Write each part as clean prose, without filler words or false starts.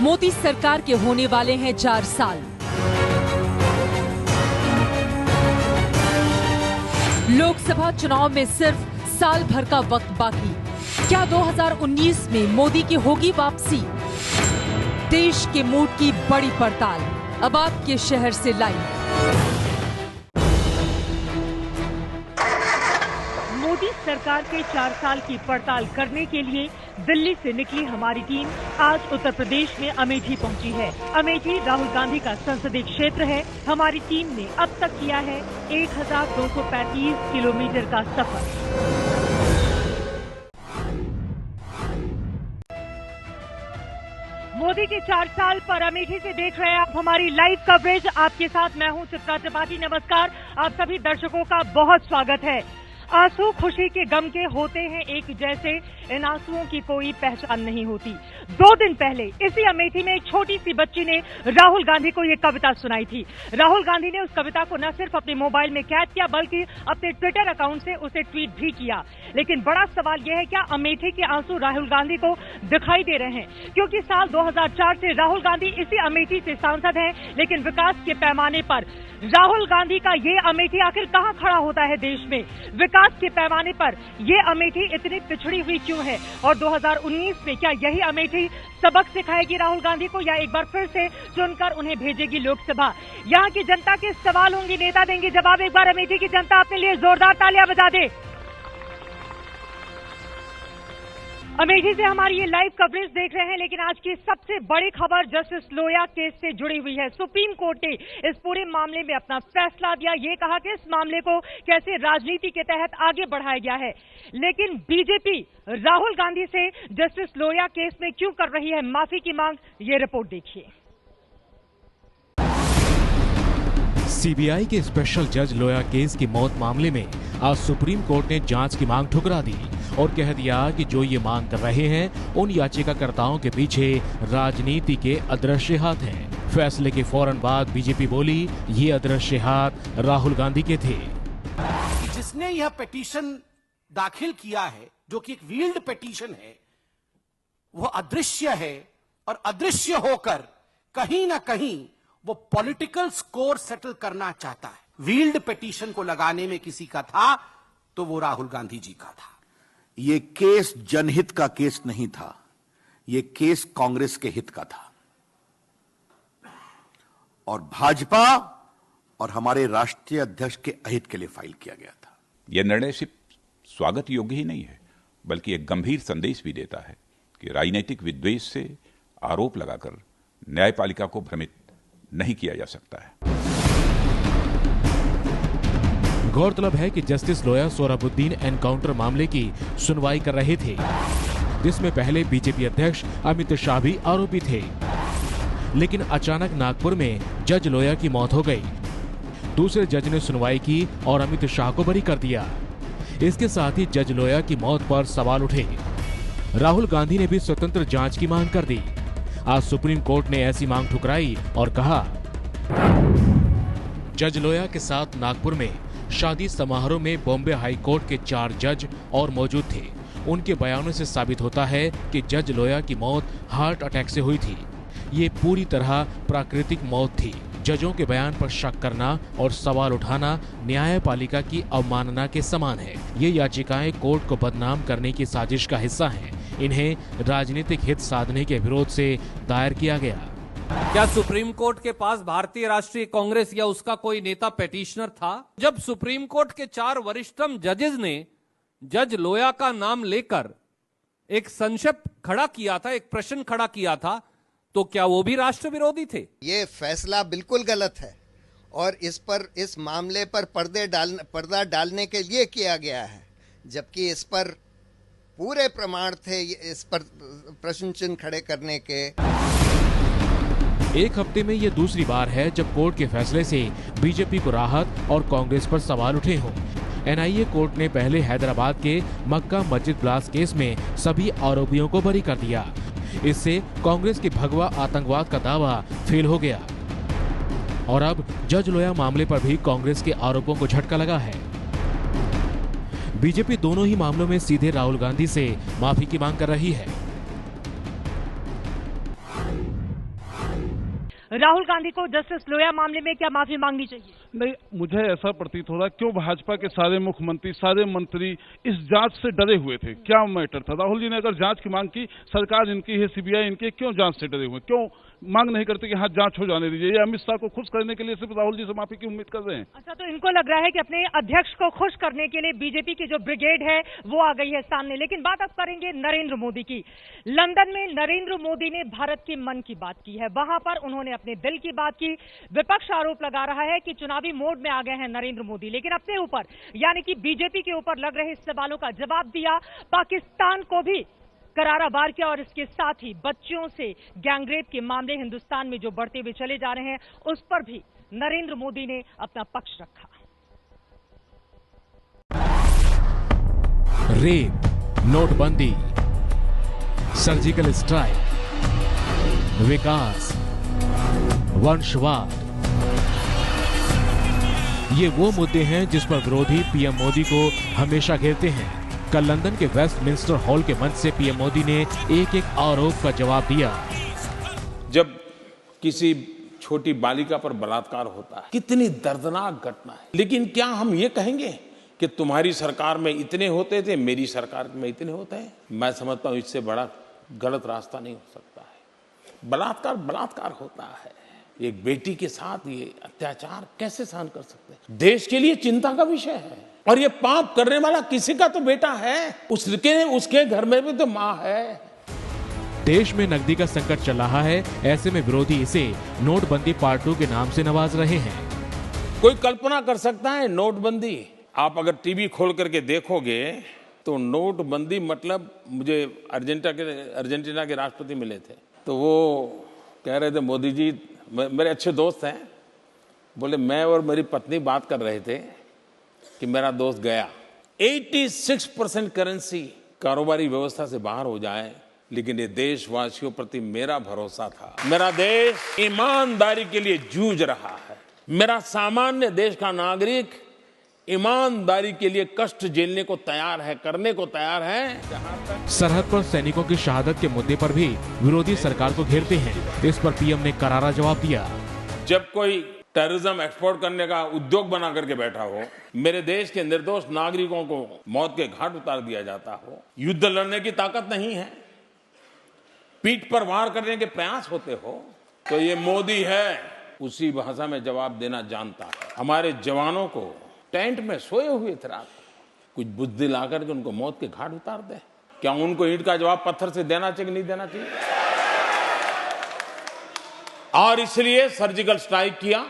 मोदी सरकार के होने वाले हैं 4 साल। लोकसभा चुनाव में सिर्फ साल भर का वक्त बाकी। क्या 2019 में मोदी की होगी वापसी? देश के मूड की बड़ी पड़ताल अब आपके शहर से लाइव। मोदी सरकार के 4 साल की पड़ताल करने के लिए दिल्ली से निकली हमारी टीम आज उत्तर प्रदेश में अमेठी पहुंची है। अमेठी राहुल गांधी का संसदीय क्षेत्र है। हमारी टीम ने अब तक किया है 1235 किलोमीटर का सफर। मोदी के 4 साल पर अमेठी से देख रहे हैं आप हमारी लाइव कवरेज। आपके साथ मैं हूं चित्रा त्रिपाठी। नमस्कार, आप सभी दर्शकों का बहुत स्वागत है। आंसू खुशी के गम के होते हैं एक जैसे, इन आंसुओं की कोई पहचान नहीं होती। 2 दिन पहले इसी अमेठी में एक छोटी सी बच्ची ने राहुल गांधी को ये कविता सुनाई थी। राहुल गांधी ने उस कविता को न सिर्फ अपने मोबाइल में कैद किया बल्कि अपने ट्विटर अकाउंट से उसे ट्वीट भी किया। लेकिन बड़ा सवाल यह है, क्या अमेठी के आंसू राहुल गांधी को दिखाई दे रहे हैं? क्योंकि साल 2004 से राहुल गांधी इसी अमेठी से सांसद हैं, लेकिन विकास के पैमाने पर राहुल गांधी का ये अमेठी आखिर कहां खड़ा होता है देश में? विकास के पैमाने पर ये अमेठी इतनी पिछड़ी हुई क्यों है? और 2019 में क्या यही अमेठी सबक सिखाएगी राहुल गांधी को, या एक बार फिर से चुनकर उन्हें भेजेगी लोकसभा? यहाँ की जनता के सवाल होंगे, नेता देंगे जवाब। एक बार अमेठी की जनता अपने लिए जोरदार तालियां बजा दे। अमेठी से हमारी ये लाइव कवरेज देख रहे हैं, लेकिन आज की सबसे बड़ी खबर जस्टिस लोया केस से जुड़ी हुई है। सुप्रीम कोर्ट ने इस पूरे मामले में अपना फैसला दिया। ये कहा कि इस मामले को कैसे राजनीति के तहत आगे बढ़ाया गया है। लेकिन बीजेपी राहुल गांधी से जस्टिस लोया केस में क्यों कर रही है माफी की मांग? ये रिपोर्ट देखिए। सीबीआई के स्पेशल जज लोया केस की मौत मामले में आज सुप्रीम कोर्ट ने जांच की मांग ठुकरा दी और कह दिया कि जो ये मांग कर रहे हैं उन याचिकाकर्ताओं के पीछे राजनीति के अदृश्य हाथ हैं। फैसले के फौरन बाद बीजेपी बोली ये अदृश्य हाथ राहुल गांधी के थे। जिसने यह पिटीशन दाखिल किया है, जो कि एक वील्ड पिटीशन है, वो अदृश्य है और अदृश्य होकर कहीं ना कहीं वो पॉलिटिकल स्कोर सेटल करना चाहता है। वील्ड पिटीशन को लगाने में किसी का था तो वो राहुल गांधी जी का था। ये केस जनहित का केस नहीं था, ये केस कांग्रेस के हित का था और भाजपा और हमारे राष्ट्रीय अध्यक्ष के अहित के लिए फाइल किया गया था। यह निर्णय सिर्फ स्वागत योग्य ही नहीं है, बल्कि एक गंभीर संदेश भी देता है कि राजनीतिक विद्वेष से आरोप लगाकर न्यायपालिका को भ्रमित नहीं किया जा सकता है। गौरतलब है कि जस्टिस लोया सोहराबुद्दीन एनकाउंटर मामले की सुनवाई कर रहे थे, जिसमें पहले बीजेपी अध्यक्ष अमित शाह भी आरोपी थे। लेकिन अचानक नागपुर में जज लोया की मौत हो गई। दूसरे जज ने सुनवाई की और अमित शाह को बरी कर दिया। इसके साथ ही जज लोया की मौत पर सवाल उठे। राहुल गांधी ने भी स्वतंत्र जांच की मांग कर दी। आज सुप्रीम कोर्ट ने ऐसी मांग ठुकराई और कहा, जज लोया के साथ नागपुर में शादी समारोह में बॉम्बे हाई कोर्ट के 4 जज और मौजूद थे। उनके बयानों से साबित होता है कि जज लोया की मौत हार्ट अटैक से हुई थी। ये पूरी तरह प्राकृतिक मौत थी। जजों के बयान पर शक करना और सवाल उठाना न्यायपालिका की अवमानना के समान है। ये याचिकाएं कोर्ट को बदनाम करने की साजिश का हिस्सा हैं। इन्हें राजनीतिक हित साधने के विरोध से दायर किया गया। क्या सुप्रीम कोर्ट के पास भारतीय राष्ट्रीय कांग्रेस या उसका कोई नेता पेटिशनर था? जब सुप्रीम कोर्ट के 4 वरिष्ठतम जजेस ने जज लोया का नाम लेकर एक संशय खड़ा किया था, एक प्रश्न खड़ा किया था, तो क्या वो भी राष्ट्र विरोधी थे? ये फैसला बिल्कुल गलत है और इस मामले पर पर्दा डालने के लिए किया गया है, जबकि इस पर पूरे प्रमाण थे इस पर प्रश्न चिन्ह खड़े करने के। एक हफ्ते में ये दूसरी बार है जब कोर्ट के फैसले से बीजेपी को राहत और कांग्रेस पर सवाल उठे हों। एनआईए कोर्ट ने पहले हैदराबाद के मक्का मस्जिद ब्लास्ट केस में सभी आरोपियों को बरी कर दिया। इससे कांग्रेस के भगवा आतंकवाद का दावा फेल हो गया और अब जज लोया मामले पर भी कांग्रेस के आरोपों को झटका लगा है। बीजेपी दोनों ही मामलों में सीधे राहुल गांधी से माफी की मांग कर रही है। राहुल गांधी को जस्टिस लोया मामले में क्या माफी मांगनी चाहिए? नहीं, मुझे ऐसा प्रतीत हो रहा है क्यों भाजपा के सारे मुख्यमंत्री, सारे मंत्री इस जांच से डरे हुए थे। क्या मैटर था? राहुल जी ने अगर जांच की मांग की, सरकार इनकी है, सीबीआई इनकी, क्यों जांच से डरे हुए? क्यों मांग नहीं करते कि हाँ जांच हो जाने दीजिए? ये अमित शाह को खुश करने के लिए सिर्फ राहुल जी से माफी की उम्मीद कर रहे हैं। अच्छा, तो इनको लग रहा है कि अपने अध्यक्ष को खुश करने के लिए बीजेपी की जो ब्रिगेड है वो आ गई है सामने। लेकिन बात अब करेंगे नरेंद्र मोदी की। लंदन में नरेंद्र मोदी ने भारत के मन की बात की है, वहां पर उन्होंने अपने दिल की बात की। विपक्ष आरोप लगा रहा है कि चुनावी मोड में आ गए हैं नरेंद्र मोदी, लेकिन अपने ऊपर यानी कि बीजेपी के ऊपर लग रहे सवालों का जवाब दिया, पाकिस्तान को भी करारा वार किया और इसके साथ ही बच्चियों से गैंगरेप के मामले हिंदुस्तान में जो बढ़ते हुए चले जा रहे हैं उस पर भी नरेंद्र मोदी ने अपना पक्ष रखा। रेप, नोटबंदी, सर्जिकल स्ट्राइक, विकास, वंशवाद, ये वो मुद्दे हैं जिस पर विरोधी पीएम मोदी को हमेशा घेरते हैं। कल लंदन के वेस्टमिंस्टर हॉल के मंच से पीएम मोदी ने एक एक आरोप का जवाब दिया। जब किसी छोटी बालिका पर बलात्कार होता है, कितनी दर्दनाक घटना है, लेकिन क्या हम ये कहेंगे कि तुम्हारी सरकार में इतने होते थे, मेरी सरकार में इतने होते हैं? मैं समझता हूं इससे बड़ा गलत रास्ता नहीं हो सकता है। बलात्कार बलात्कार होता है। एक बेटी के साथ ये अत्याचार कैसे सहन कर सकते हैं? देश के लिए चिंता का विषय है। और ये पाप करने वाला किसी का तो बेटा है, उसके घर में भी तो माँ है। देश में नकदी का संकट चल रहा है, ऐसे में विरोधी इसे नोटबंदी पार्ट 2 के नाम से नवाज रहे हैं। कोई कल्पना कर सकता है नोटबंदी? आप अगर टीवी खोल करके देखोगे तो नोटबंदी मतलब, मुझे अर्जेंटीना के राष्ट्रपति मिले थे तो वो कह रहे थे, मोदी जी, मेरे अच्छे दोस्त हैं, बोले मैं और मेरी पत्नी बात कर रहे थे कि मेरा दोस्त गया, 86% करेंसी कारोबारी व्यवस्था से बाहर हो जाए, लेकिन ये देशवासियों प्रति मेरा भरोसा था। मेरा देश ईमानदारी के लिए जूझ रहा है। मेरा सामान्य देश का नागरिक ईमानदारी के लिए कष्ट झेलने को तैयार है, करने को तैयार है। सरहद पर सैनिकों की शहादत के मुद्दे पर भी विरोधी सरकार को घेरते हैं। इस पर पीएम ने करारा जवाब दिया। जब कोई टेररिज्म एक्सपोर्ट करने का उद्योग बना करके बैठा हो, मेरे देश के निर्दोष नागरिकों को मौत के घाट उतार दिया जाता हो, युद्ध लड़ने की ताकत नहीं है, पीठ पर वार करने के प्रयास होते हो, तो ये मोदी है उसी भाषा में जवाब देना जानता है। हमारे जवानों को टेंट में सोए हुए थे रात, कुछ बुद्धि लाकर के उनको मौत के घाट उतार दे। क्या उनको ईंट का जवाब पत्थर से देना चाहिए कि नहीं देना चाहिए? और इसलिए सर्जिकल स्ट्राइक किया।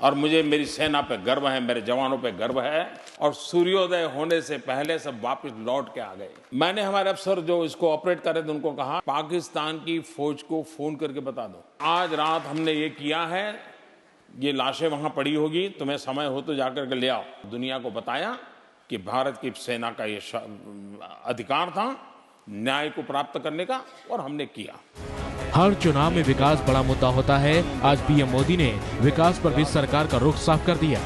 और मुझे मेरी सेना पे गर्व है, मेरे जवानों पे गर्व है। और सूर्योदय होने से पहले सब वापस लौट के आ गए। मैंने हमारे अफसर जो इसको ऑपरेट कर रहे थे उनको कहा, पाकिस्तान की फौज को फोन करके बता दो आज रात हमने ये किया है, ये लाशें वहां पड़ी होगी, तुम्हें समय हो तो जाकर के ले आओ। दुनिया को बताया कि भारत की सेना का ये अधिकार था न्याय को प्राप्त करने का, और हमने किया। हर चुनाव में विकास बड़ा मुद्दा होता है। आज पीएम मोदी ने विकास पर भी सरकार का रुख साफ कर दिया।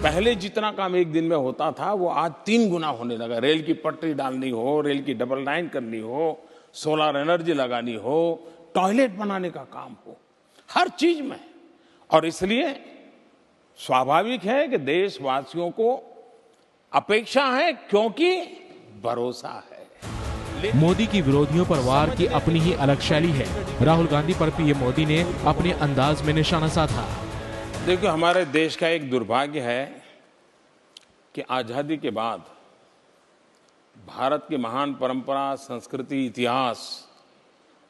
पहले जितना काम एक दिन में होता था वो आज 3 गुना होने लगा। रेल की पटरी डालनी हो, रेल की डबल लाइन करनी हो, सोलर एनर्जी लगानी हो, टॉयलेट बनाने का काम हो, हर चीज में। और इसलिए स्वाभाविक है कि देशवासियों को अपेक्षा है, क्योंकि भरोसा है। मोदी की विरोधियों पर वार की अपनी ही अलग शैली है। राहुल गांधी पर पीएम मोदी ने अपने अंदाज में निशाना साधा। देखिए, हमारे देश का एक दुर्भाग्य है कि आजादी के बाद भारत की महान परंपरा, संस्कृति, इतिहास,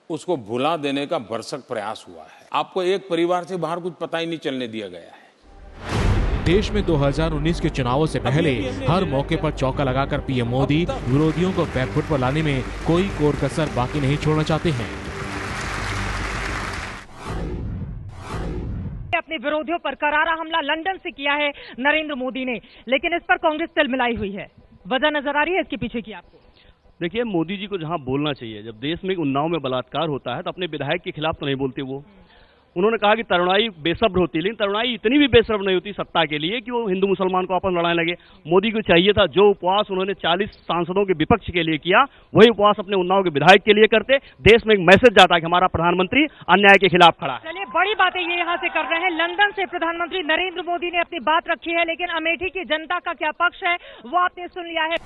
उसको भुला देने का भरसक प्रयास हुआ है। आपको एक परिवार से बाहर कुछ पता ही नहीं चलने दिया गया है। देश में 2019 के चुनावों से पहले हर मौके पर चौका लगाकर पीएम मोदी विरोधियों को बैकफुट पर लाने में कोई कोर कसर बाकी नहीं छोड़ना चाहते हैं। अपने विरोधियों पर करारा हमला लंदन से किया है नरेंद्र मोदी ने, लेकिन इस पर कांग्रेस तिलमिलाई हुई है। वजह नजर आ रही है इसके पीछे की आपको? देखिए, मोदी जी को जहां बोलना चाहिए, जब देश में उन्नाव में बलात्कार होता है तो अपने विधायक के खिलाफ तो नहीं बोलते वो, उन्होंने कहा कि तरुणाई बेसब्र होती है, लेकिन तरुणाई इतनी भी बेसब्र नहीं होती सत्ता के लिए कि वो हिंदू मुसलमान को आपस लड़ाने लगे। मोदी को चाहिए था जो उपवास उन्होंने 40 सांसदों के विपक्ष के लिए किया, वही उपवास अपने उन्नाव के विधायक के लिए करते। देश में एक मैसेज जाता है कि हमारा प्रधानमंत्री अन्याय के खिलाफ खड़ा है। चलिए, बड़ी बातें ये यहाँ से कर रहे हैं। लंदन से प्रधानमंत्री नरेंद्र मोदी ने अपनी बात रखी है, लेकिन अमेठी की जनता का क्या पक्ष है वो आपने सुन लिया है।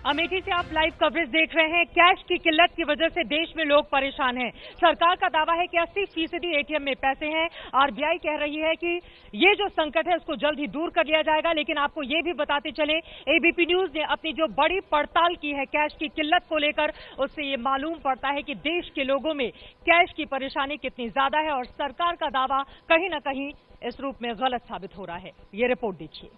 अमेठी से आप लाइव कवरेज देख रहे हैं। कैश की किल्लत की वजह से देश में लोग परेशान हैं। सरकार का दावा है कि 80% एटीएम में पैसे हैं। आरबीआई कह रही है कि ये जो संकट है उसको जल्द ही दूर कर लिया जाएगा। लेकिन आपको ये भी बताते चले, एबीपी न्यूज ने अपनी जो बड़ी पड़ताल की है कैश की किल्लत को लेकर, उससे ये मालूम पड़ता है कि देश के लोगों में कैश की परेशानी कितनी ज्यादा है और सरकार का दावा कहीं न कहीं इस रूप में गलत साबित हो रहा है। ये रिपोर्ट देखिए।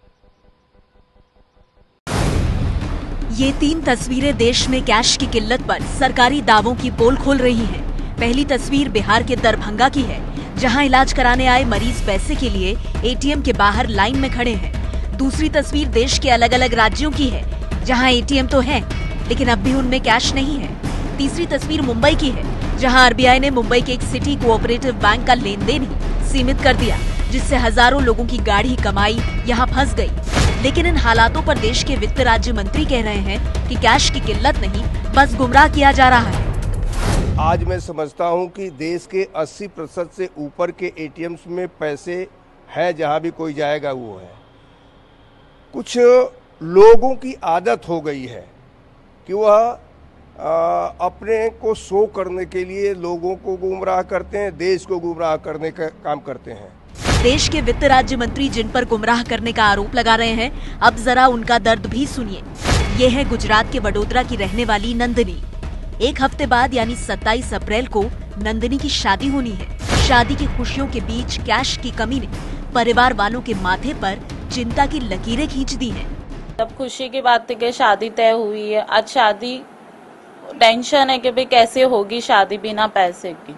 ये 3 तस्वीरें देश में कैश की किल्लत पर सरकारी दावों की पोल खोल रही हैं। पहली तस्वीर बिहार के दरभंगा की है, जहां इलाज कराने आए मरीज पैसे के लिए एटीएम के बाहर लाइन में खड़े हैं। दूसरी तस्वीर देश के अलग अलग राज्यों की है, जहां एटीएम तो है लेकिन अब भी उनमें कैश नहीं है। तीसरी तस्वीर मुंबई की है, जहां आरबीआई ने मुंबई के एक सिटी कोऑपरेटिव बैंक का लेन-देन ही सीमित कर दिया, जिससे हजारों लोगों की गाढ़ी कमाई यहां फंस गई। लेकिन इन हालातों पर देश के वित्त राज्य मंत्री कह रहे हैं कि कैश की किल्लत नहीं, बस गुमराह किया जा रहा है। आज मैं समझता हूं कि देश के 80% से ऊपर के एटीएम्स में पैसे है, जहां भी कोई जाएगा वो है। कुछ लोगों की आदत हो गई है कि वह अपने को शो करने के लिए लोगों को गुमराह करते हैं, देश को गुमराह करने का काम करते हैं। देश के वित्त राज्य मंत्री जिन पर गुमराह करने का आरोप लगा रहे हैं, अब जरा उनका दर्द भी सुनिए। ये है गुजरात के वडोदरा की रहने वाली नंदिनी। एक हफ्ते बाद यानी 27 अप्रैल को नंदिनी की शादी होनी है। शादी की खुशियों के बीच कैश की कमी ने परिवार वालों के माथे पर चिंता की लकीरें खींच दी हैं। तब खुशी की बात थी कि शादी तय हुई है। आज शादी टेंशन है कि भाई कैसे होगी शादी बिना पैसे की।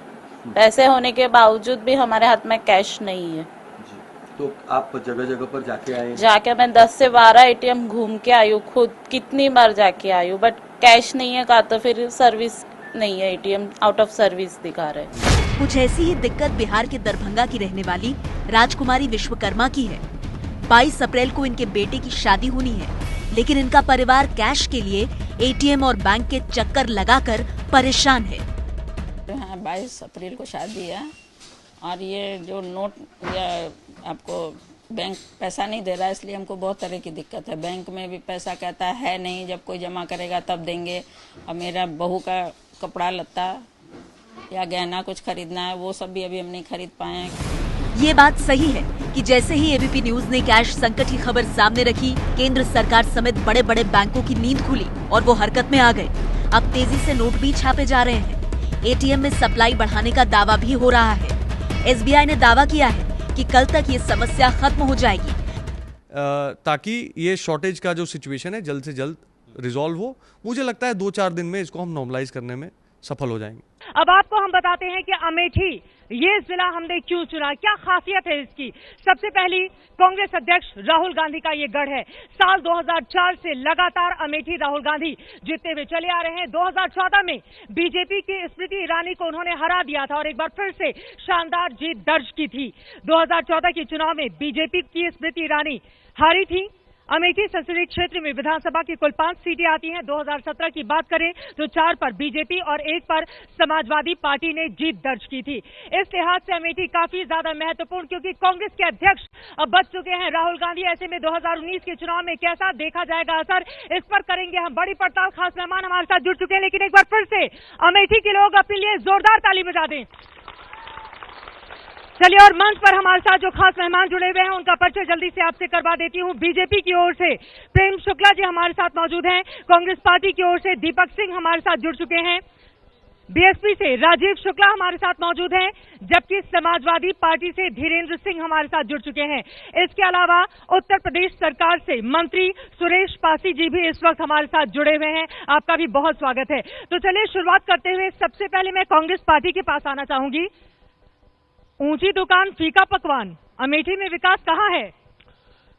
पैसे होने के बावजूद भी हमारे हाथ में कैश नहीं है। तो आप जगह जगह पर जाके आए? जाके मैं 10 से 12 एटीएम घूम के आई हूँ, खुद कितनी बार जाके आई हूँ, बट कैश नहीं है। कहा तो फिर सर्विस नहीं है, एटीएम आउट ऑफ सर्विस दिखा रहे। कुछ ऐसी ही दिक्कत बिहार के दरभंगा की रहने वाली राजकुमारी विश्वकर्मा की है। 22 अप्रैल को इनके बेटे की शादी होनी है, लेकिन इनका परिवार कैश के लिए एटीएम और बैंक के चक्कर लगाकर परेशान है। 22 अप्रैल को शादी है और ये जो नोट या आपको बैंक पैसा नहीं दे रहा है, इसलिए हमको बहुत तरह की दिक्कत है। बैंक में भी पैसा कहता है नहीं, जब कोई जमा करेगा तब देंगे। और मेरा बहू का कपड़ा लत्ता या गहना कुछ खरीदना है, वो सब भी अभी हम नहीं खरीद पाए हैं। ये बात सही है कि जैसे ही एबीपी न्यूज ने कैश संकट की खबर सामने रखी, केंद्र सरकार समेत बड़े बड़े बैंकों की नींद खुली और वो हरकत में आ गए। अब तेजी से नोट भी छापे जा रहे हैं। एटीएम में सप्लाई बढ़ाने का दावा भी हो रहा है। एसबीआई ने दावा किया है कि कल तक ये समस्या खत्म हो जाएगी, ताकि ये शॉर्टेज का जो सिचुएशन है जल्द से जल्द रिजॉल्व हो। मुझे लगता है 2-4 दिन में इसको हम नॉर्मलाइज करने में सफल हो जाएंगे। अब आपको हम बताते हैं कि अमेठी ये जिला हमने क्यों चुना, क्या खासियत है इसकी। सबसे पहली, कांग्रेस अध्यक्ष राहुल गांधी का ये गढ़ है। साल 2004 से लगातार अमेठी राहुल गांधी जीतते हुए चले आ रहे हैं। 2014 में बीजेपी की स्मृति ईरानी को उन्होंने हरा दिया था और एक बार फिर से शानदार जीत दर्ज की थी। 2014 के चुनाव में बीजेपी की स्मृति ईरानी हारी थी। अमेठी संसदीय क्षेत्र में विधानसभा की कुल 5 सीटें आती हैं। 2017 की बात करें तो 4 पर बीजेपी और 1 पर समाजवादी पार्टी ने जीत दर्ज की थी। इस लिहाज से अमेठी काफी ज्यादा महत्वपूर्ण, क्योंकि कांग्रेस के अध्यक्ष अब बच चुके हैं राहुल गांधी। ऐसे में 2019 के चुनाव में कैसा देखा जाएगा असर, इस पर करेंगे हम बड़ी पड़ताल। खास मेहमान हमारे साथ जुड़ चुके हैं, लेकिन एक बार फिर से अमेठी के लोग अपने लिए जोरदार ताली बजा दें। चलिए, और मंच पर हमारे साथ जो खास मेहमान जुड़े हुए हैं उनका परिचय जल्दी से आपसे करवा देती हूँ। बीजेपी की ओर से प्रेम शुक्ला जी हमारे साथ मौजूद हैं। कांग्रेस पार्टी की ओर से दीपक सिंह हमारे साथ जुड़ चुके हैं। बीएसपी से राजीव शुक्ला हमारे साथ मौजूद हैं, जबकि समाजवादी पार्टी से धीरेन्द्र सिंह हमारे साथ जुड़ चुके हैं। इसके अलावा उत्तर प्रदेश सरकार से मंत्री सुरेश पासी जी भी इस वक्त हमारे साथ जुड़े हुए हैं। आपका भी बहुत स्वागत है। तो चलिए शुरुआत करते हुए सबसे पहले मैं कांग्रेस पार्टी के पास आना चाहूंगी। ऊंची दुकान फीका पकवान, अमेठी में विकास कहाँ है?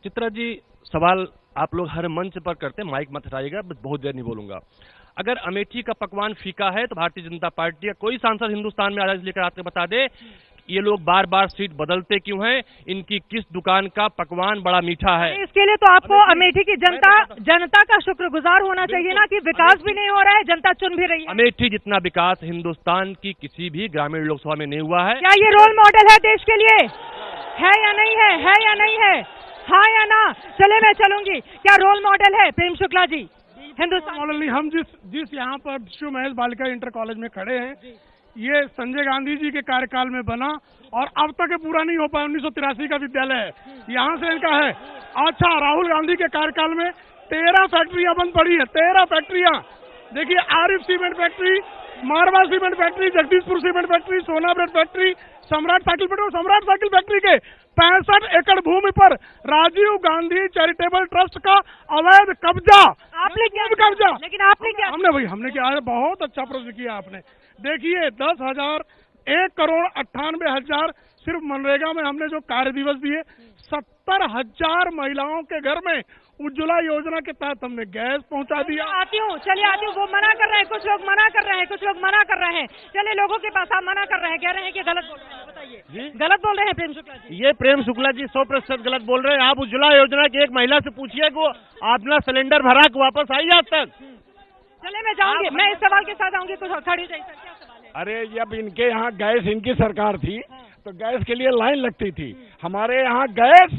चित्रा जी, सवाल आप लोग हर मंच पर करते हैं, माइक मत हटाइएगा, बस बहुत देर नहीं बोलूंगा। अगर अमेठी का पकवान फीका है तो भारतीय जनता पार्टी का कोई सांसद हिंदुस्तान में आज लेकर आकर बता दे ये लोग बार बार सीट बदलते क्यों हैं, इनकी किस दुकान का पकवान बड़ा मीठा है। इसके लिए तो आपको अमेठी की जनता का शुक्रगुजार होना चाहिए ना कि विकास भी नहीं हो रहा है, जनता चुन भी रही है। अमेठी जितना विकास हिंदुस्तान की किसी भी ग्रामीण लोकसभा में नहीं हुआ है। क्या ये रोल मॉडल है देश के लिए, है या नहीं है, है या नहीं है, हाँ या ना? चले मैं चलूंगी, क्या रोल मॉडल है प्रेम शुक्ला जी? हिंदुस्तान मॉडल नहीं, हम जिस यहाँ पर शिव महल बालिका इंटर कॉलेज में खड़े हैं, ये संजय गांधी जी के कार्यकाल में बना और अब तक ये पूरा नहीं हो पाया। 1983 का विद्यालय है, यहाँ से इनका है। अच्छा, राहुल गांधी के कार्यकाल में 13 फैक्ट्रियां बंद पड़ी है, 13 फैक्ट्रियां। देखिए, Arif cement factory, Marwa cement factory, Jagdishpur cement factory, Sona bread factory, Samrat cycle factory. Samrat cycle factory के 65 एकड़ भूमि पर राजीव गांधी चैरिटेबल ट्रस्ट का अवैध कब्जा। आपने क्या कब्जा? लेकिन आपने क्या? हमने क्या है, बहुत अच्छा प्रश्न किया आपने। देखिए, 1 करोड़ 98 हजार सिर्फ मनरेगा में हमने जो कार्य दिवस दिए, 70,000 महिलाओं के घर में उज्ज्वला योजना के तहत हमने गैस पहुंचा दिया। चलिए आती हूँ। वो मना कर रहे हैं, कुछ लोग मना कर रहे हैं, कुछ लोग मना कर रहे हैं। चलिए लोगों के पास आप मना कर रहे हैं, कह रहे हैं कि गलत बोल रहे हैं। बताइए, गलत बोल रहे हैं प्रेम शुक्ला जी? ये प्रेम शुक्ला जी 100% गलत बोल रहे हैं। आप उज्ज्वला योजना की एक महिला से पूछिए कि वो अपना सिलेंडर भरा के वापस आई आज तक। चले मैं जाऊंगी, मैं इस सवाल के साथ आऊंगी। कुछ खड़ी जाइए सर, क्या सवाल है? अरे, जब इनके यहाँ गैस, इनकी सरकार थी तो गैस के लिए लाइन लगती थी। हमारे यहाँ गैस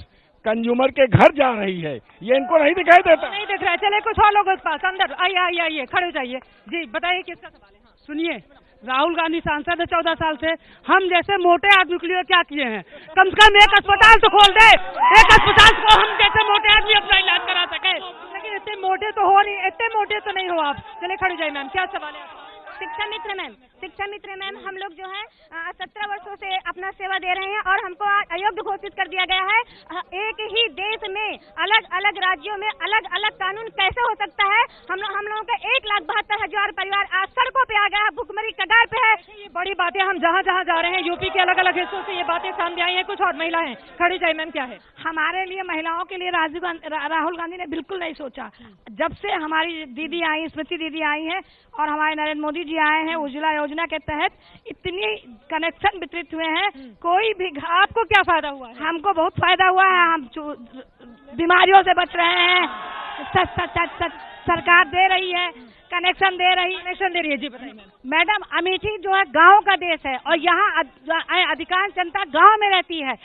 कंज्यूमर के घर जा रही है, ये इनको नहीं दिखाई देता। नहीं दिख रहा है। चले कुछ और लोगों के पास, अंदर आइए, खड़े हो जाइए जी। बताइए किसका सवाल है? सुनिए, राहुल गांधी सांसद है 14 साल से। हम जैसे मोटे आदमी के लिए क्या किए हैं? कम से कम एक अस्पताल तो खोल दे, एक अस्पताल को हम जैसे मोटे आदमी अपना इलाज करा सके। लेकिन इतने मोटे तो हो नहीं, इतने मोटे तो नहीं हो आप। चले खड़े जाइए मैम, क्या सवाल है? शिक्षा मित्र मैम, हम लोग जो है 17 वर्षों से अपना सेवा दे रहे हैं और हमको अयोग्य घोषित कर दिया गया है। एक ही देश में अलग अलग राज्यों में अलग अलग कानून कैसे हो सकता है? हम लोगों का 1,72,000 परिवार आज सड़कों पे आ गया है, भुखमरी कगार पे है। ये बड़ी बातें, हम जहाँ जहाँ जा रहे हैं यूपी के अलग अलग हिस्सों से ये बातें सामने आई हैं। कुछ और महिलाएं खड़ी जाए मैम, क्या है? हमारे लिए, महिलाओं के लिए राहुल गांधी ने बिल्कुल नहीं सोचा। जब से हमारी दीदी आई, स्मृति दीदी आई है और हमारे नरेंद्र मोदी जी आए हैं, उज्ज्वला योजना के तहत इतनी कनेक्शन वितरित हुए हैं। कोई भी, आपको क्या फायदा हुआ है? हमको बहुत फायदा हुआ है। हम बीमारियों से बच रहे हैं, सरकार दे रही है, कनेक्शन दे रही है। जी बताइए मैडम। अमेठी जो है गाँव का देश है और यहाँ अधिकांश जनता गाँव में रहती है।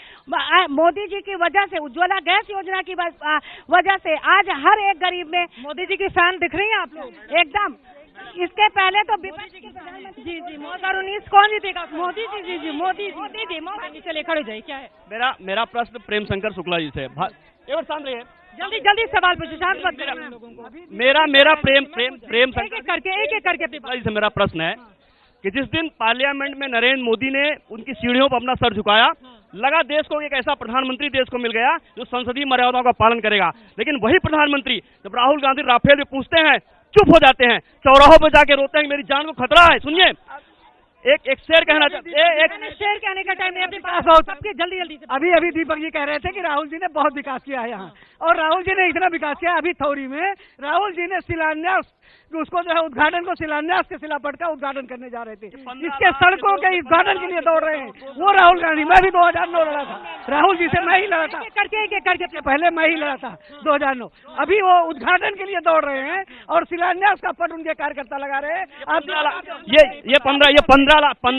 मोदी जी की वजह से, उज्ज्वला गैस योजना की वजह से आज हर एक गरीब में मोदी जी की फैन दिख रही है आप लोग एकदम। इसके पहले तो जी 2019 कौन जीतेगा? मोदी जी, मोदी। चलिए खड़े जाइए, क्या है? मेरा प्रश्न प्रेम शंकर शुक्ला जी से। शांत रहिए, जल्दी सवाल पूछिए, शांत मत करिए लोगों को। मेरा प्रेम एक एक करके शुक्ला से मेरा प्रश्न है कि जिस दिन पार्लियामेंट में नरेंद्र मोदी ने उनकी सीढ़ियों पर अपना सर झुकाया, लगा देश को एक ऐसा प्रधानमंत्री देश को मिल गया जो संसदीय मर्यादाओं का पालन करेगा। लेकिन वही प्रधानमंत्री जब राहुल गांधी राफेल में पूछते हैं, चुप हो जाते हैं, चौराहों पर जाके रोते हैं मेरी जान को खतरा है। सुनिए, एक शेर कहना चाहते, एक शेर कहने का टाइम अपने पास हो सबके। जल्दी से। अभी दीपक जी कह रहे थे कि राहुल जी ने बहुत विकास किया है यहाँ, और राहुल जी ने इतना विकास किया। अभी थौरी में राहुल जी ने शिलान्यास, उसको जो है उद्घाटन को शिलान्यास के शिलापट का उद्घाटन करने जा रहे थे। इसके सड़कों के उद्घाटन के लिए दौड़ रहे हैं वो राहुल गांधी। मैं भी 2009 लड़ा था, राहुल जी से मैं ही लड़ा था। करके पहले मैं ही लड़ा था 2009। अभी वो उद्घाटन के लिए दौड़ रहे हैं और शिलान्यास का पट उनके कार्यकर्ता लगा रहे हैं। ये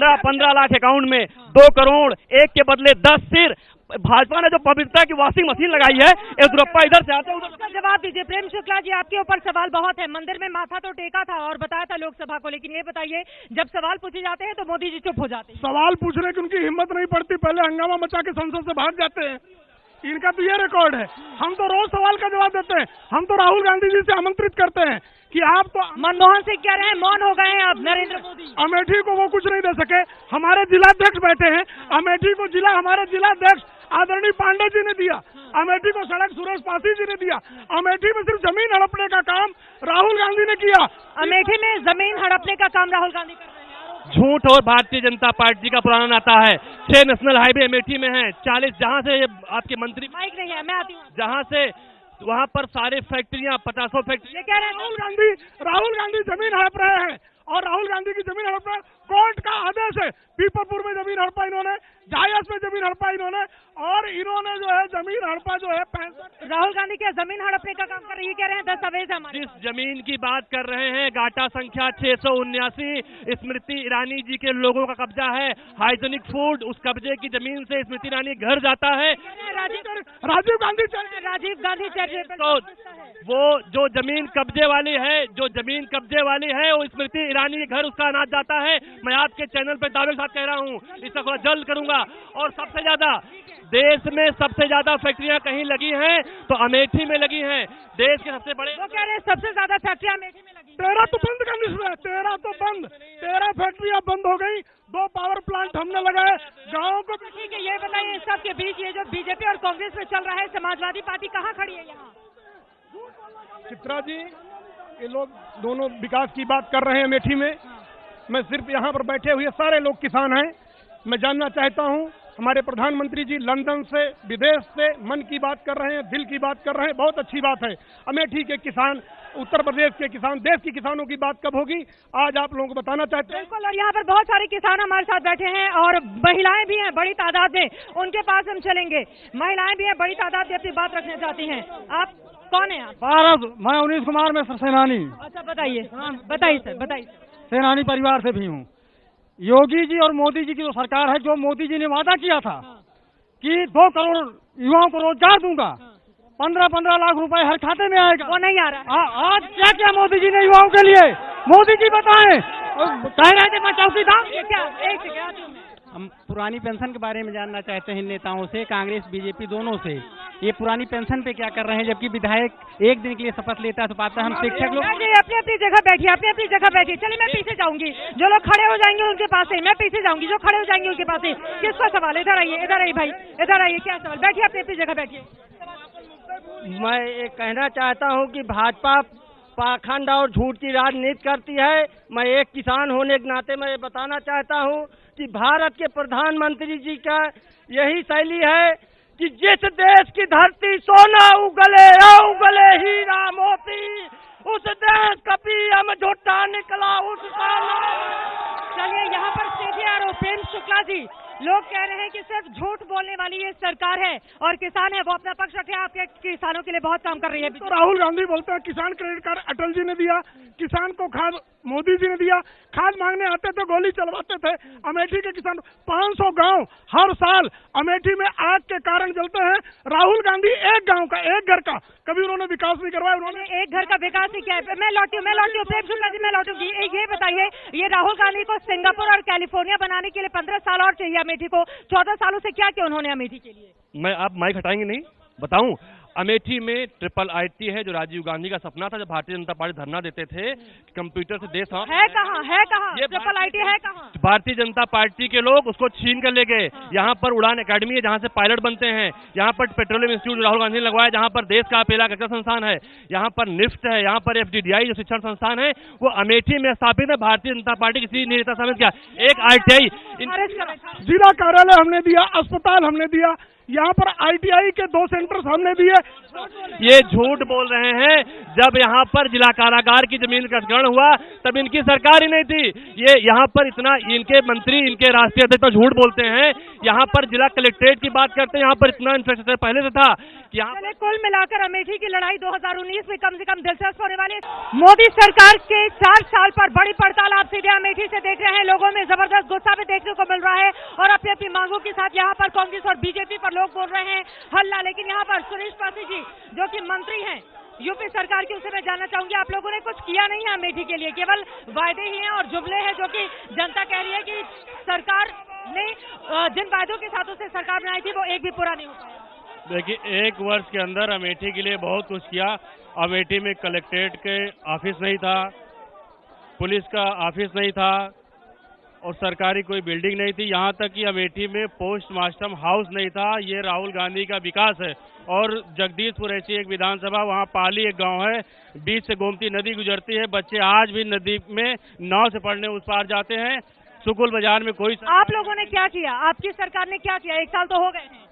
15 लाख अकाउंट में 2 करोड़, एक के बदले 10 सिर। भाजपा ने जो पवित्रता की वॉशिंग मशीन लगाई है, येदुरप्पा इधर से आते हैं उसका जवाब दीजिए। प्रेम शुक्ला जी, आपके ऊपर सवाल बहुत है। मंदिर में माथा तो टेका था और बताया था लोकसभा को, लेकिन ये बताइए जब सवाल पूछे जाते हैं तो मोदी जी चुप हो जाते हैं। सवाल पूछने की उनकी हिम्मत नहीं पड़ती, पहले हंगामा मचा के संसद से भाग जाते हैं। इनका तो ये रिकॉर्ड है। हम तो रोज सवाल का जवाब देते हैं। हम तो राहुल गांधी जी से आमंत्रित करते हैं कि आप तो मनमोहन सिंह कह रहे हैं मौन हो गए हैं अब नरेंद्र मोदी। अमेठी को वो कुछ नहीं दे सके। हमारे जिलाध्यक्ष बैठे हैं, अमेठी को हमारे जिलाध्यक्ष आदरणीय पांडे जी ने दिया, अमेठी को सड़क सुरेश पासी जी ने दिया। अमेठी में सिर्फ जमीन हड़पने का काम राहुल गांधी ने किया। अमेठी में जमीन हड़पने का काम राहुल गांधी कर रहे हैं। झूठ और भारतीय जनता पार्टी का पुराना नाता है। 6 नेशनल हाईवे अमेठी में है, 40 जहाँ से आपके मंत्री माइक नहीं है, मैं आती हूँ। जहाँ से वहाँ पर सारे फैक्ट्रियां 50 फैक्ट्री कह रहे हैं राहुल गांधी जमीन हड़प रहे हैं और राहुल गांधी की जमीन हड़प कोर्ट का आदेश है। पीपलपुर में जमीन हड़पा इन्होंने, झायस में जमीन हड़पा इन्होंने और इन्होंने जो है जमीन हड़पा जो है 65 राहुल गांधी क्या जमीन हड़पने का काम कर रही है? कह रहे हैं दस्तावेज हमारे। जिस जमीन की बात कर रहे हैं गाटा संख्या 679 स्मृति ईरानी जी के लोगों का कब्जा है। हाइजेनिक फूड, उस कब्जे की जमीन से स्मृति ईरानी घर जाता है। राजीव गांधी चैरिटेबल तो वो जो जमीन कब्जे वाली है वो स्मृति ईरानी के घर उसका अनाज जाता है। मैं आपके चैनल पे दावे के साथ कह रहा हूँ, इसका थोड़ा जल्द करूंगा। और सबसे ज्यादा देश में सबसे ज्यादा फैक्ट्रियां कहीं लगी हैं तो अमेठी में लगी हैं। देश के सबसे बड़े, वो कह रहे हैं सबसे ज्यादा फैक्ट्रियां अमेठी में लगी। 13 तो बंद करनी है, 13 तो बंद, 13 फैक्ट्रियां बंद हो गई, 2 पावर प्लांट हमने लगाए गाँव को। ठीक है, ये बताइए इस सब के बीच ये जो बीजेपी और कांग्रेस में चल रहा है, समाजवादी पार्टी कहाँ खड़ी है यहाँ? चित्रा जी, ये लोग दोनों विकास की बात कर रहे हैं अमेठी में। मैं सिर्फ यहाँ पर बैठे हुए सारे लोग किसान हैं। मैं जानना चाहता हूँ, हमारे प्रधानमंत्री जी लंदन से, विदेश से मन की बात कर रहे हैं, दिल की बात कर रहे हैं, बहुत अच्छी बात है। अमेठी के किसान, उत्तर प्रदेश के किसान, देश के किसानों की बात कब होगी, आज आप लोगों को बताना चाहते हैं। बिल्कुल, और यहाँ पर बहुत सारे किसान हमारे साथ बैठे हैं और महिलाएं भी हैं बड़ी तादाद में, उनके पास हम चलेंगे। महिलाएं भी हैं बड़ी तादाद में, अपनी बात रखना चाहती हैं। आप कौन है? आप? मैं उन्नीस कुमार में सेनानी। अच्छा, बताइए सर, बताइए। सेनानी परिवार से भी हूँ। योगी जी और मोदी जी की जो सरकार है, जो मोदी जी ने वादा किया था कि 2 करोड़ युवाओं को रोजगार दूंगा, 15-15 लाख रुपए हर खाते में आएगा, वो नहीं आ रहा है। आज क्या क्या मोदी जी ने युवाओं के लिए, मोदी जी बताएं। कह रहे थे मैं चौकीदार। हम पुरानी पेंशन के बारे में जानना चाहते हैं इन नेताओं से, कांग्रेस बीजेपी दोनों से। ये पुरानी पेंशन पे क्या कर रहे हैं, जबकि विधायक एक दिन के लिए शपथ लेता है तो पाता हम शिक्षक लोग। अपनी अपनी जगह बैठिए, चलिए मैं पीछे जाऊंगी, जो लोग खड़े हो जाएंगे उनके पास से मैं पीछे जाऊंगी, जो खड़े हो जाएंगे उनके पास से। किसका सवाल? इधर आइए भाई, इधर आइए, क्या सवाल? बैठिए, अपनी जगह बैठिए। मैं ये कहना चाहता हूँ कि भाजपा पाखंड और झूठ की राजनीति करती है। मैं एक किसान होने के नाते मैं बताना चाहता हूँ कि भारत के प्रधानमंत्री जी का यही शैली है कि जिस देश की धरती सोना उगले हीरा मोती, उस देश का पीएम झूठा निकला उसका। चलिए, यहाँ पर सीधे आरोप प्रेम शुक्ला जी, लोग कह रहे हैं कि सिर्फ झूठ बोलने वाली ये सरकार है और किसान है वो अपना पक्ष रखे, आपके किसानों के लिए बहुत काम कर रही है। तो राहुल गांधी बोलते हैं किसान क्रेडिट कार्ड अटल जी ने दिया, किसान को खाद मोदी जी ने दिया, खाद मांगने आते थे गोली चलवाते थे। अमेठी के किसान 500 गांव हर साल अमेठी में आग के कारण जलते हैं। राहुल गांधी एक गांव का, एक घर का कभी उन्होंने विकास नहीं करवाया। उन्होंने एक घर का विकास नहीं किया है। मैं लौटी हूँ प्रेम शुक्ला जी, मैं लौटूंगी। ये बताइए, ये राहुल गांधी को सिंगापुर और कैलिफोर्निया बनाने के लिए 15 साल और चाहिए, अमेठी को 14 सालों से क्या किया उन्होंने अमेठी के लिए? मैं, आप माइक हटाएंगे नहीं, बताऊं। अमेठी में ट्रिपल आईटी है, जो राजीव गांधी का सपना था। जब भारतीय जनता पार्टी धरना देते थे कंप्यूटर से देश है कहाँ ये ट्रिपल आईटी है कहाँ? भारतीय जनता पार्टी के लोग उसको छीन कर ले गए। यहाँ पर उड़ान एकेडमी है जहाँ से पायलट बनते हैं, यहाँ पर पेट्रोलियम इंस्टीट्यूट राहुल गांधी ने लगवाया, जहाँ पर देश का पहला कक्षा संस्थान है, यहाँ पर निफ्ट है, यहाँ पर FDDI जो शिक्षण संस्थान है वो अमेठी में स्थापित है। भारतीय जनता पार्टी किसी नेता समित किया। एक ITI जिला कार्यालय हमने दिया, अस्पताल हमने दिया, यहाँ पर ITI के 2 सेंटर्स हमने दिए। ये झूठ बोल रहे हैं। जब यहाँ पर जिला कारागार की जमीन का ग्रहण हुआ तब इनकी सरकार ही नहीं थी। ये यहाँ पर इतना, इनके मंत्री, इनके राष्ट्रीय अध्यक्ष झूठ बोलते हैं। यहाँ पर जिला कलेक्ट्रेट की बात करते हैं, यहाँ पर इतना इंफ्रास्ट्रक्चर पहले से था। यहाँ कुल मिलाकर अमेठी की लड़ाई 2019 में कम से कम दिलचस्प होने वाली है। मोदी सरकार के 4 साल पर बड़ी पड़ताल आप सीधे अमेठी से देख रहे हैं। लोगों में जबरदस्त गुस्सा भी देखने को मिल रहा है और अपनी अपनी मांगों के साथ यहाँ पर कांग्रेस और बीजेपी पर लोग बोल रहे हैं हल्ला। लेकिन यहाँ पर सुरेश पासी जी जो कि मंत्री हैं यूपी सरकार की, उसे मैं जानना चाहूंगी, आप लोगों ने कुछ किया नहीं है अमेठी के लिए, केवल वायदे ही हैं और जुमले हैं जो कि जनता कह रही है कि सरकार ने जिन वायदों के साथ उसे सरकार बनाई थी वो एक भी पूरा नहीं हो पाया। देखिए, 1 वर्ष के अंदर अमेठी के लिए बहुत कुछ किया। अमेठी में कलेक्ट्रेट के ऑफिस नहीं था, पुलिस का ऑफिस नहीं था और सरकारी कोई बिल्डिंग नहीं थी। यहाँ तक कि अमेठी में पोस्टमास्टम हाउस नहीं था। ये राहुल गांधी का विकास है। और जगदीशपुर ऐसी एक विधानसभा, वहाँ पाली एक गांव है, बीच से गोमती नदी गुजरती है। बच्चे आज भी नदी में नाव से पढ़ने उस पार जाते हैं। सुकुल बाजार में कोई, आप लोगों ने क्या किया? आपकी सरकार ने क्या किया? 1 साल तो हो गए हैं।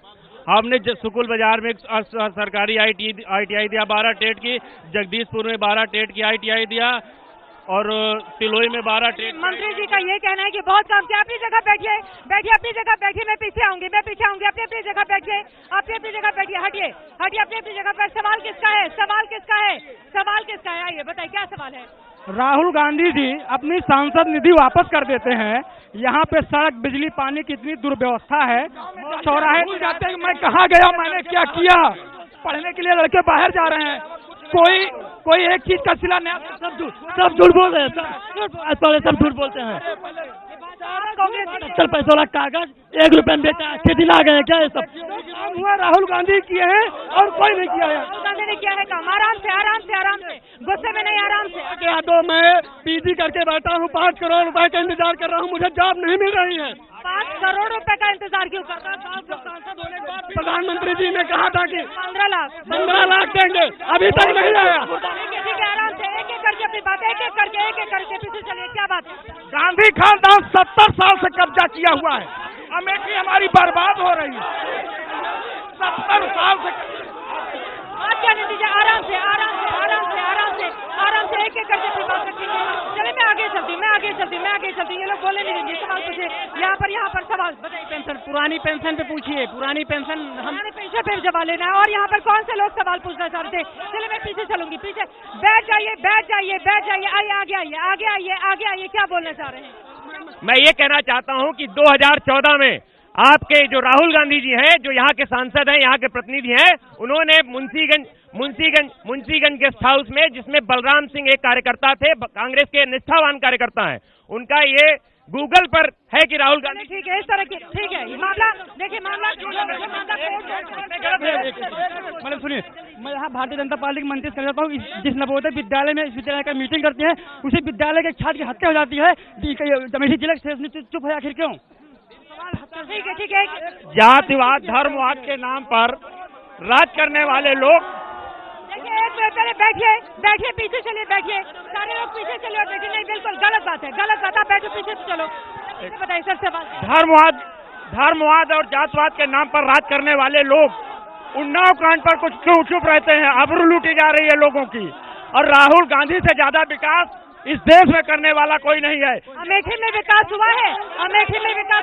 हमने सुकुल बाजार में सरकारी ITI दिया 12 टेट की, जगदीशपुर में 12 टेट की ITI दिया और तिलोई में 12 टेट। मंत्री जी का ये कहना है कि बहुत काम किया। अपनी जगह बैठिए, बैठिए अपनी जगह बैठिए, मैं पीछे आऊंगी अपनी अपनी जगह बैठिए, अपनी जगह बैठिए, हटिए अपनी जगह पर। सवाल किसका है, सवाल किसका है, आइए बताइए क्या सवाल है। राहुल गांधी जी अपनी सांसद निधि वापस कर देते हैं। यहाँ पे सड़क, बिजली, पानी की इतनी दुर्व्यवस्था है, चौराहे पर जाते हैं मैं कहाँ गया, मैंने क्या किया। पढ़ने के लिए लड़के बाहर जा रहे हैं, कोई एक चीज का शिलान्यास, सब झूठ बोल रहे हैं, सब झूठ बोलते हैं। पैसे वाला कागज 1 रुपए में बेचा, खेती ला गए क्या ये सब काम हुआ? राहुल गांधी किए हैं और कोई नहीं किया है। राहुल गांधी ने किया है काम, आराम से, गुस्से में नहीं, आराम से। तो मैं PG करके बैठा हूँ, 5 करोड़ रुपए का इंतजार कर रहा हूँ, मुझे जॉब नहीं मिल रही है। 5 करोड़ रुपए का इंतजार क्यों करता है? प्रधानमंत्री जी ने कहा था कि 15 लाख देंगे, अभी तक नहीं आया। ठीक है, आराम से, एक एक करके अपनी बात, एक एक करके पीछे चलिए। क्या बात है? गांधी खानदान 70 साल से कब्जा किया हुआ है, अमेठी हमारी बर्बाद हो रही है। 70 साल से बात क्या नतीजा? आराम से, एक एक करके अपनी बात रखिए। चलिए मैं आगे चलती, ये लोग बोले नहीं देंगे। सवाल पूछे, यहाँ पर सवाल बताइए। पेंशन, पुरानी पेंशन पे पूछिए, पुरानी पेंशन हमारे पेंशन पे जवाब लेना है। और यहाँ पर कौन से लोग सवाल पूछना चाहते थे? चलिए मैं पीछे चलूंगी, पीछे बैठ जाइए, आगे आइए, क्या बोलना चाह रहे हैं? मैं ये कहना चाहता हूं कि 2014 में आपके जो राहुल गांधी जी हैं, जो यहाँ के सांसद हैं, यहाँ के प्रतिनिधि हैं, उन्होंने मुंशीगंज गेस्ट हाउस में, जिसमें बलराम सिंह एक कार्यकर्ता थे, कांग्रेस के निष्ठावान कार्यकर्ता हैं, उनका ये गूगल पर है कि राहुल गांधी। ठीक है, इस तरह की ठीक है मामला। देखिए मामला मैंने सुनिए, मैं यहाँ भारतीय जनता पार्टी की मंत्री कर जाता हूँ। जिस नवोदय विद्यालय में इस विद्यालय का मीटिंग करती है, उसी विद्यालय के छात्र की हत्या हो जाती है। अमेठी जिला स्टेशन चुप है, आखिर क्यों? ठीक है। जातिवाद, धर्मवाद के नाम पर राज करने वाले लोग। देखिए एक मिनट पहले बैठिए, पीछे चलिए, बैठिए, सारे लोग पीछे चलिए। बैठिए नहीं, बिल्कुल गलत बात है, आप बैठो, पीछे चलो। बताइए सर सवाल। धर्मवाद और जातवाद के नाम पर राज करने वाले लोग उन्नाव कांड पर कुछ क्यों चुप रहते हैं? आबरू लूटी जा रही है लोगों की, और राहुल गांधी से ज्यादा विकास इस देश में करने वाला कोई नहीं है। अमेठी में विकास हुआ है,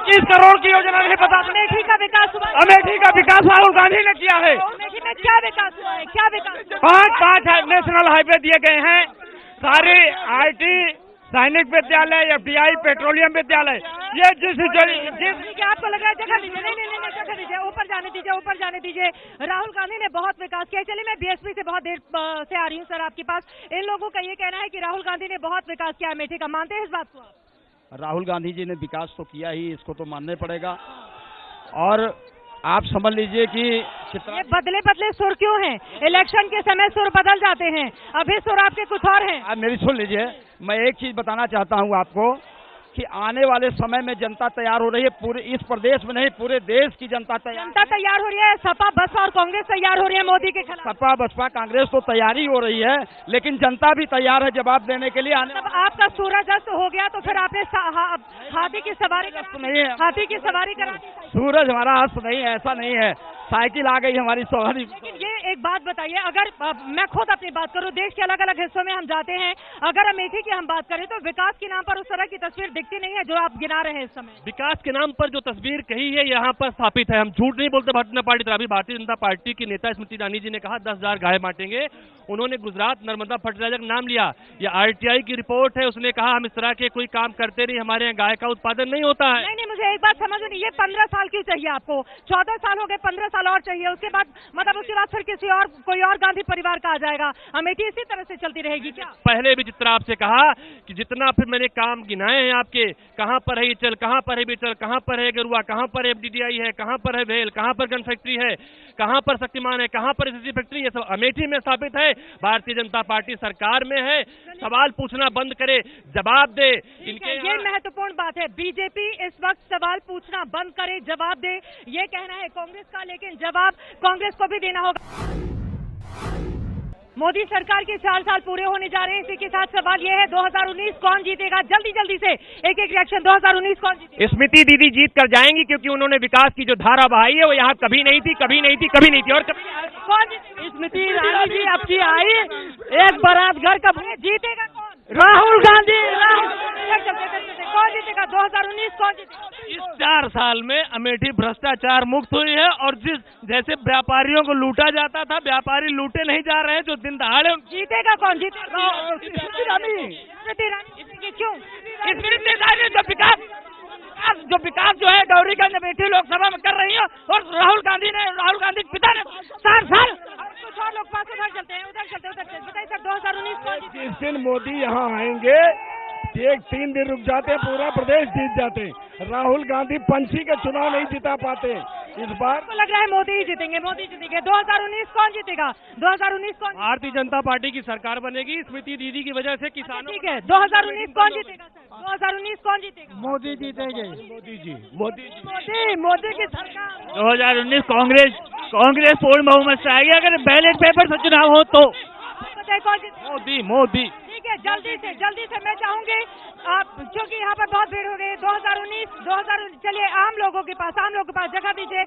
30 करोड़ की योजना नहीं पता। अमेठी का विकास हुआ, अमेठी का विकास राहुल गांधी ने किया है। अमेठी में क्या विकास हुआ है? 5 नेशनल हाईवे दिए गए हैं, सारे IT, सैनिक विद्यालय, FDI, पेट्रोलियम विद्यालय, ये जिस आपको लग रहा है जगह दीजिए, नहीं जगह दीजिए, ऊपर जाने दीजिए। राहुल गांधी ने बहुत विकास किया। चलिए मैं BSP से बहुत देर से आ रही हूँ सर आपके पास। इन लोगों का ये कहना है कि राहुल गांधी ने बहुत विकास किया अमेठी का, मानते हैं इस बात को? राहुल गांधी जी ने विकास तो किया ही, इसको तो मानना पड़ेगा। और आप समझ लीजिए कि ये बदले सुर क्यों हैं? इलेक्शन के समय सुर बदल जाते हैं, अभी सुर आपके कुछ और हैं। आप मेरी सुन लीजिए, मैं एक चीज बताना चाहता हूं आपको कि आने वाले समय में जनता तैयार हो रही है। पूरे इस प्रदेश में नहीं, पूरे देश की जनता तैयार हो रही है। सपा, बसपा और कांग्रेस तैयार हो रही है मोदी के खिलाफ। सपा, बसपा, कांग्रेस तो तैयारी हो रही है, लेकिन जनता भी तैयार है जवाब देने के लिए। आपका सूरज अस्त हो गया तो फिर आपने हाथी की सवारी नहीं है, हाथी की सवारी करा। सूरज हमारा अस्त नहीं है, ऐसा नहीं है, साइकिल आ गई हमारी सवारी। लेकिन ये एक बात बताइए, अगर मैं खुद अपनी बात करूं, देश के अलग अलग हिस्सों में हम जाते हैं, अगर अमेठी की हम बात करें तो विकास के नाम पर उस तरह की तस्वीर दिखती नहीं है जो आप गिना रहे हैं इस समय। विकास के नाम पर जो तस्वीर कही है यहाँ पर स्थापित है, हम झूठ नहीं बोलते। भारतीय जनता पार्टी, अभी भारतीय जनता पार्टी की नेता स्मृति ईरानी जी ने कहा 10,000 गाय बांटेंगे। उन्होंने गुजरात नर्मदा फर्टिलाइजर का नाम लिया, ये RTI की रिपोर्ट है, उसने कहा हम इस तरह के कोई काम करते नहीं, हमारे यहाँ गाय का उत्पादन नहीं होता है। नहीं, मुझे एक बात समझ नहीं, ये 15 साल क्यों चाहिए आपको? 14 साल हो गए, 15 साल और चाहिए। उसके बाद उसके बाद फिर कोई और गांधी परिवार का आ जाएगा। अमेठी इसी तरह से चलती रहेगी क्या? पहले भी जितना आपसे कहा कि जितना फिर मैंने काम गिनाए हैं आपके, कहां पर है ये चल, कहां पर है बेचल, कहां पर है गरुआ, कहां पर FDDI है, कहां पर है भेल, कहां पर गन फैक्ट्री है, कहां पर शक्तिमान है, कहां पर SSG फैक्ट्री, ये सब अमेठी में स्थापित है। भारतीय जनता पार्टी सरकार में है, सवाल पूछना बंद करे, जवाब दे। इनके ये महत्वपूर्ण बात है, बीजेपी इस वक्त सवाल पूछना बंद करे, जवाब दे, ये कहना है कांग्रेस का, लेकिन जवाब कांग्रेस को भी देना होगा। मोदी सरकार के 4 साल पूरे होने जा रहे हैं। इसी के साथ सवाल ये है 2019 कौन जीतेगा? जल्दी जल्दी से एक एक रिएक्शन। 2019 कौन जीतेगा? स्मृति दीदी जीत कर जाएंगी, क्योंकि उन्होंने विकास की जो धारा बहाई है वो यहाँ कभी नहीं थी, कभी नहीं थी, कभी नहीं थी। और कौन जीतेगा? स्मृति ईरानी जी अब की आई, एक बारात घर का जीतेगा कौन? राहुल गांधी। कौन जीतेगा? 2019 कौन जीतेगा? इस 4 साल में अमेठी भ्रष्टाचार मुक्त हुई है, और जैसे व्यापारियों को लूटा जाता था, व्यापारी लूटे नहीं जा रहे हैं, जो दिन दहाड़े। जीतेगा कौन? जीतेगा स्मृति ईरानी। स्मृति ईरानी क्यों? स्मृति ईरानी जो विकास जो है गौरीगंज अमेठी लोकसभा में कर रही है, और राहुल गांधी के पिता ने 4 साल। कुछ और लोग पास उधर चलते हैं, बताइए सर 2019 कौन जीतेगा? जिस दिन मोदी यहाँ आएंगे, एक 3 दिन रुक जाते, पूरा प्रदेश जीत जाते। राहुल गांधी पंछी के चुनाव नहीं जिता पाते। इस बार तो लग रहा है मोदी ही जीतेंगे, मोदी जीतेंगे। 2019 कौन जीतेगा? 2019 कौन? भारतीय जनता पार्टी की सरकार बनेगी, स्मृति दीदी की वजह से किसानों। ठीक है, 2019 कौन जीतेगा सर? 2019 कौन जीतेगा? मोदी जीतेंगे। मोदी की सरकार। 2019 कांग्रेस पूर्ण बहुमत से आएगी, अगर बैलेट पेपर से चुनाव हो तो। बताइए कौन जीतेगा? मोदी। ठीक है, जल्दी से मैं चाहूंगी आप, क्योंकि यहाँ पर बहुत भीड़ हो गई है। 2019 चलिए आम लोगों के पास जगह दीजिए,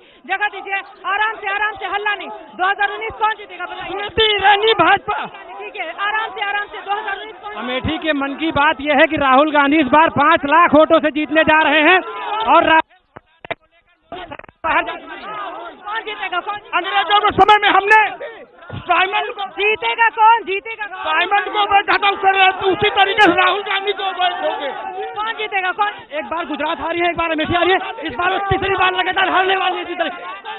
आराम से हल्ला नहीं। 2019 कौन जीतेगा बताइए? स्मृति ईरानी भाजपा। ठीक है, आराम से 2019 कौन? अमेठी के मन की बात यह है कि राहुल गांधी इस बार 5 लाख वोटों से जीतने जा रहे हैं, और कौन जीतेगा? अंग्रेजों के समय में हमने डायमंड को जीतेगा कौन? डायमंड को खत्म कर रहे हैं, उसी तरीके से राहुल गांधी को कौन जीतेगा? कौन? एक बार गुजरात हारी है, एक बार अमेठी हारी है, इस बार तीसरी बार लगातार हारने वाली है। कुल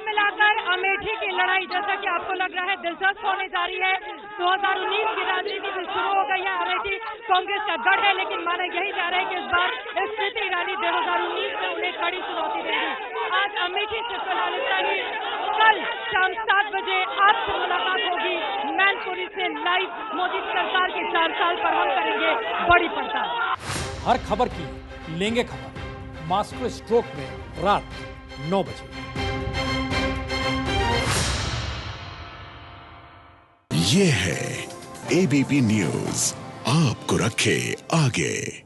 मिलाकर अमेठी की लड़ाई, जैसा कि आपको लग रहा है, दिलचस्प होने जा रही है। 2019 की राजनीति भी शुरू हो गई है। अमेठी कांग्रेस का गढ़ है, लेकिन माना यही जा रहा है कि इस बार स्मृति ईरानी 2019 में उन्हें कड़ी चुनौती देगी। आज अमेठी से फिलहाल इतना ही। कल शाम 7 बजे आपसे मुलाकात होगी मैनपुरी से लाइव। मोदी सरकार के 4 साल पर हम करेंगे बड़ी पड़ताल। हर खबर की लेंगे खबर मास्टर स्ट्रोक में रात 9 बजे। ये है एबीपी न्यूज, आपको रखे आगे।